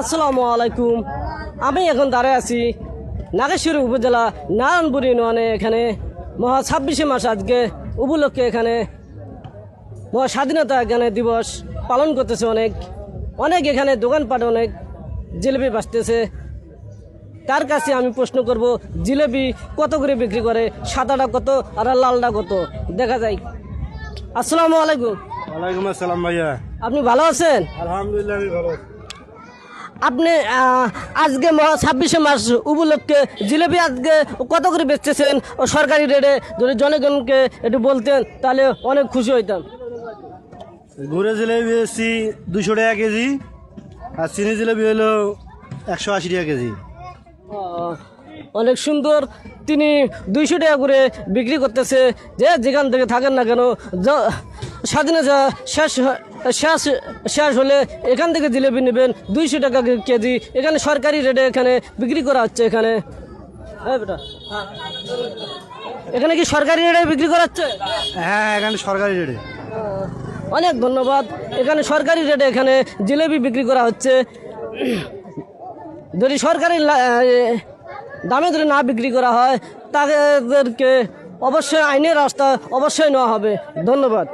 আসসালামু আলাইকুম। আমি এখন দাঁড়ায় আছি নাগেশ্বরী উপজেলা নারায়ণপুর ইউনিয়নে। এখানে মহা 26শে মাস আজকে উপলক্ষে এখানে মহা স্বাধীনতা এখানে দিবস পালন করতেছে। অনেক এখানে দোকানপাট অনেক জিলেপি বাঁচতেছে। তার কাছে আমি প্রশ্ন করব, জিলেপি কত করে বিক্রি করে? সাদাটা কত আর লালটা কত? দেখা যায়। আসসালামু আলাইকুম। ওয়ালাইকুম আসসালাম ভাইয়া। আপনি ভালো আছেন? আলহামদুলিল্লাহ আমি ভালো আছি। আপনি আজকে 26শে মাস উপলক্ষে জিলেপি আজকে কত করে বেচতেছেন সরকারি রেটে? যদি জনগণকে একটু বলতেন তাহলে অনেক খুশি হইতাম। গুড়ে জিলেবি বেশি 200 টাকা কেজি, আর চিনি জিলেবি হলো 180 টাকা কেজি। অনেক সুন্দর। তিনি 200 টাকা করে বিক্রি করতেছে। যেখান থেকে থাকেন না কেন, স্বাধীনতা শেষ হলে এখান থেকে জিলেপি নেবেন 200 টাকা কেজি। এখানে সরকারি রেটে এখানে বিক্রি করা হচ্ছে। এখানে বেটা, এখানে কি সরকারি রেটে বিক্রি করা হচ্ছে? হ্যাঁ, এখানে সরকারি রেটে। অনেক ধন্যবাদ। এখানে সরকারি রেটে এখানে জিলেপি বিক্রি করা হচ্ছে। যদি সরকারি দামে যদি না বিক্রি করা হয় তাদেরকে অবশ্যই আইনের রাস্তা অবশ্যই নেওয়া হবে। ধন্যবাদ।